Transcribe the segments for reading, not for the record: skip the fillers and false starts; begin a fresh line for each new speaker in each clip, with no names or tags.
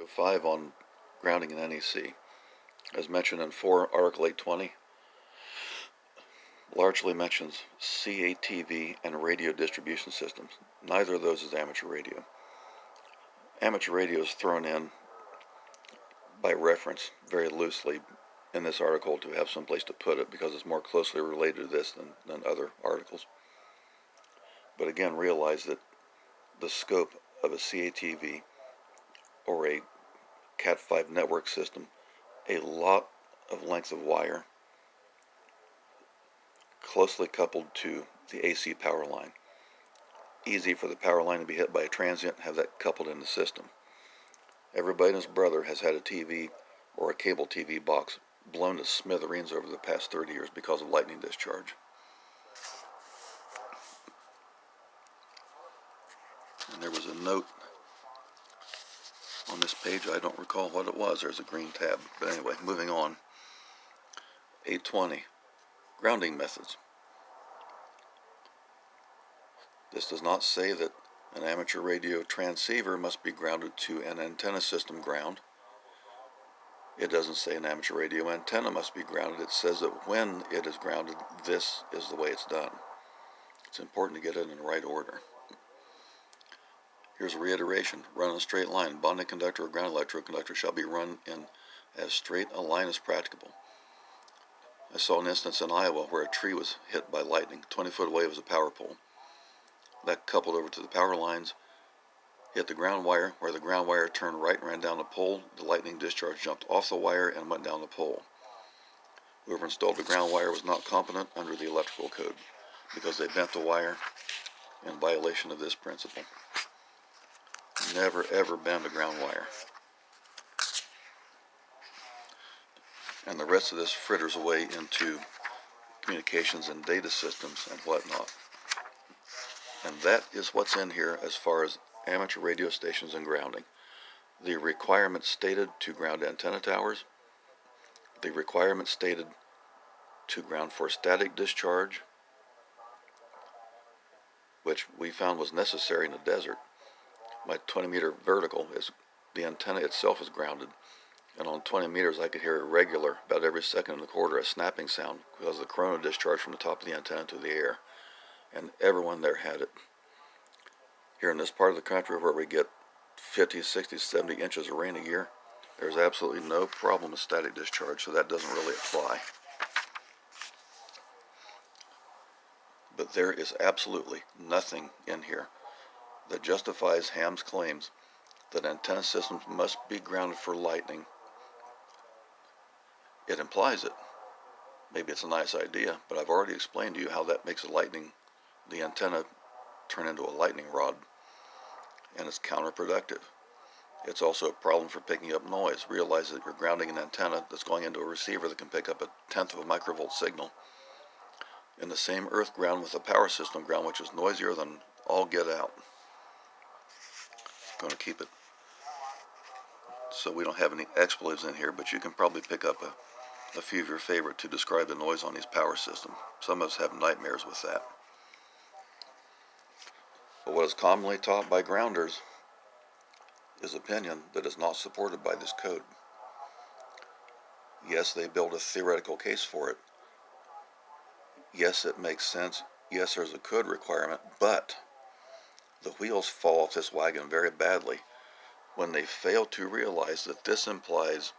5 on grounding in NEC. As mentioned in 4 Article 820, largely mentions CATV and radio distribution systems. Neither of those is amateur radio. Amateur radio is thrown in by reference very loosely in this article to have some place to put it because it's more closely related to this than other articles. But again, realize that the scope of a CATV or a Cat5 network system, a lot of length of wire closely coupled to the AC power line. Easy for the power line to be hit by a transient and have that coupled in the system. Everybody and his brother has had a TV or a cable TV box blown to smithereens over the past 30 years because of lightning discharge. And there was a note on this page, I don't recall what it was, there's a green tab. But anyway, moving on. 820, grounding methods. This does not say that an amateur radio transceiver must be grounded to an antenna system ground. It doesn't say an amateur radio antenna must be grounded. It says that when it is grounded, this is the way it's done. It's important to get it in the right order. Here's a reiteration. Run in a straight line. Bonding conductor or ground electrode conductor shall be run in as straight a line as practicable. I saw an instance in Iowa where a tree was hit by lightning. 20 foot away was a power pole. That coupled over to the power lines, hit the ground wire, where the ground wire turned right and ran down the pole. The lightning discharge jumped off the wire and went down the pole. Whoever installed the ground wire was not competent under the electrical code because they bent the wire in violation of this principle. Never ever bend a ground wire. And the rest of this fritters away into communications and data systems and whatnot. And that is what's in here as far as amateur radio stations and grounding. The requirements stated to ground antenna towers, the requirements stated to ground for static discharge, which we found was necessary in the desert. My 20-meter vertical is the antenna itself is grounded, and on 20 meters I could hear a regular, about every second and a quarter, a snapping sound because of the corona discharge from the top of the antenna to the air. And everyone there had it. Here in this part of the country where we get 50, 60, 70 inches of rain a year, there's absolutely no problem with static discharge, so that doesn't really apply. But there is absolutely nothing in here that justifies Ham's claims that antenna systems must be grounded for lightning. It implies it. Maybe it's a nice idea, but I've already explained to you how that makes the antenna turn into a lightning rod, and it's counterproductive. It's also a problem for picking up noise. Realize that you're grounding an antenna that's going into a receiver that can pick up 1/10 of a microvolt signal in the same earth ground with a power system ground, which is noisier than all get out. I'm going to keep it so we don't have any expletives in here, but you can probably pick up a few of your favorite to describe the noise on these power systems. Some of us have nightmares with that. But what is commonly taught by grounders is opinion that is not supported by this code. Yes, they build a theoretical case for it. Yes, it makes sense. Yes, there's a code requirement, but the wheels fall off this wagon very badly when they fail to realize that this implies,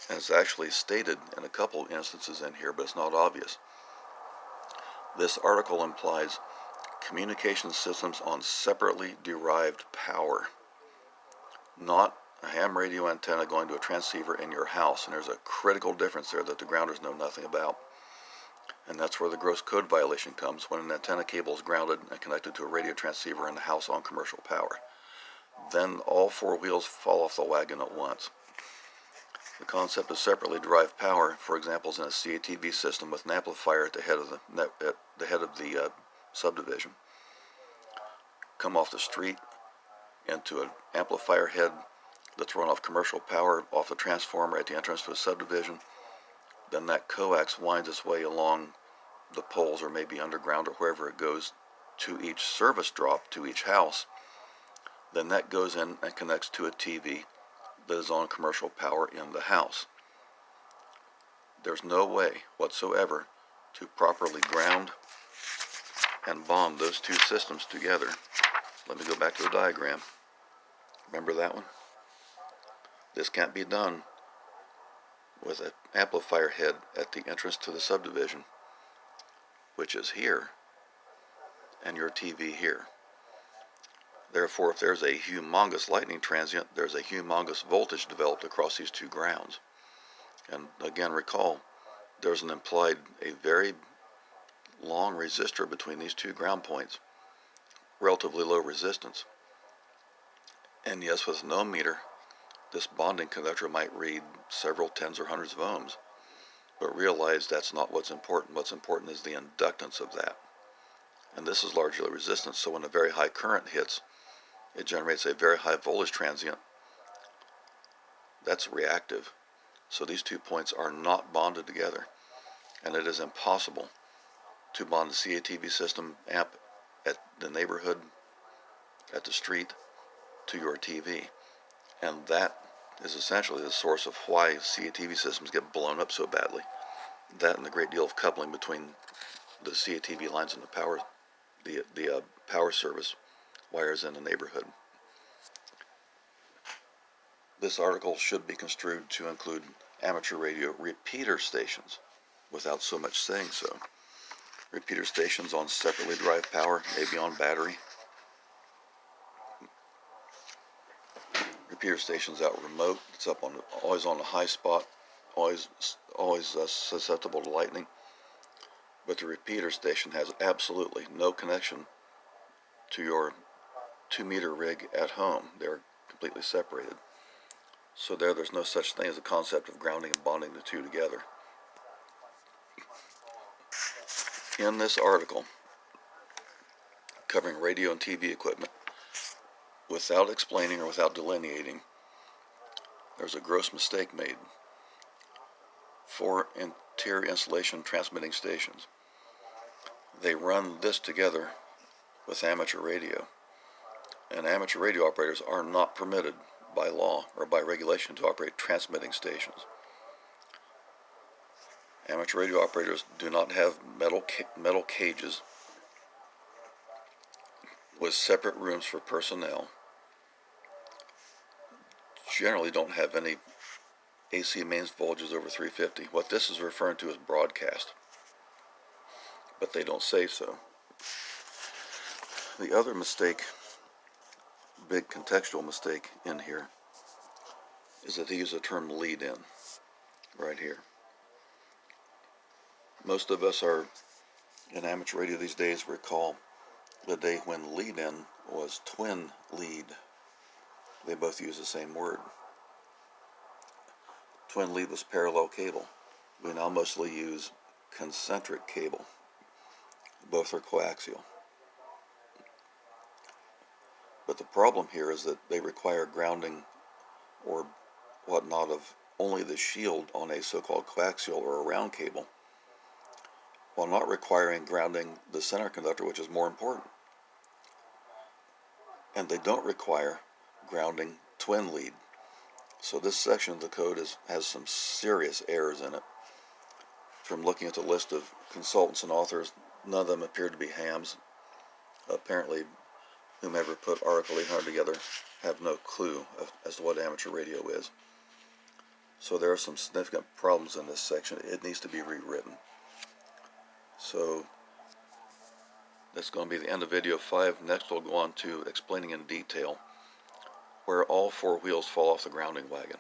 and it's actually stated in a couple instances in here, but it's not obvious. This article implies communication systems on separately derived power, not a ham radio antenna going to a transceiver in your house. And there's a critical difference there that the grounders know nothing about. And that's where the gross code violation comes, when an antenna cable is grounded and connected to a radio transceiver in the house on commercial power. Then all 4 wheels fall off the wagon at once. The concept of separately derived power, for example, is in a CATV system with an amplifier at the head of the subdivision. Come off the street into an amplifier head that's run off commercial power off the transformer at the entrance to a subdivision. Then that coax winds its way along the poles, or maybe underground or wherever it goes, to each service drop to each house. then that goes in and connects to a TV that is on commercial power in the house. There's no way whatsoever to properly ground and bond those two systems together. Let me go back to the diagram. Remember that one? This can't be done with an amplifier head at the entrance to the subdivision, which is here, and your TV here. Therefore, if there's a humongous lightning transient, there's a humongous voltage developed across these two grounds. And again, recall, there's a very long resistor between these two ground points, relatively low resistance. And yes, with an ohm meter, this bonding conductor might read several tens or hundreds of ohms, but realize that's not what's important. What's important is the inductance of that. And this is largely resistance, so when a very high current hits, it generates a very high voltage transient that's reactive. So these 2 points are not bonded together, and it is impossible to bond the CATV system amp at the neighborhood, at the street, to your TV. And that is essentially the source of why CATV systems get blown up so badly. That and the great deal of coupling between the CATV lines and the power service wires in the neighborhood. This article should be construed to include amateur radio repeater stations, without so much saying so. Repeater stations on separately derived power, maybe on battery. Repeater stations out remote, it's up on always on a high spot, always susceptible to lightning. But the repeater station has absolutely no connection to your 2-meter rig at home. They're completely separated. So there's no such thing as a concept of grounding and bonding the two together. In this article, covering radio and TV equipment, without explaining or without delineating, there's a gross mistake made. 4 interior installation transmitting stations. They run this together with amateur radio. And amateur radio operators are not permitted by law or by regulation to operate transmitting stations. Amateur radio operators do not have metal cages with separate rooms for personnel. Generally don't have any AC mains voltages over 350. What this is referring to is broadcast, but they don't say so. The other mistake, big contextual mistake in here, is that they use the term lead-in right here. Most of us are in amateur radio these days recall the day when lead-in was twin lead. They both use the same word. Twin lead was parallel cable. We now mostly use concentric cable. Both are coaxial. But the problem here is that they require grounding or whatnot of only the shield on a so-called coaxial or a round cable, while not requiring grounding the center conductor, which is more important. And they don't require grounding twin lead. So this section of the code has some serious errors in it. From looking at the list of consultants and authors, none of them appear to be hams. Apparently, whomever put Article 800 together have no clue as to what amateur radio is. So there are some significant problems in this section. It needs to be rewritten. So that's going to be the end of video 5. Next we'll go on to explaining in detail where all 4 wheels fall off the grounding wagon.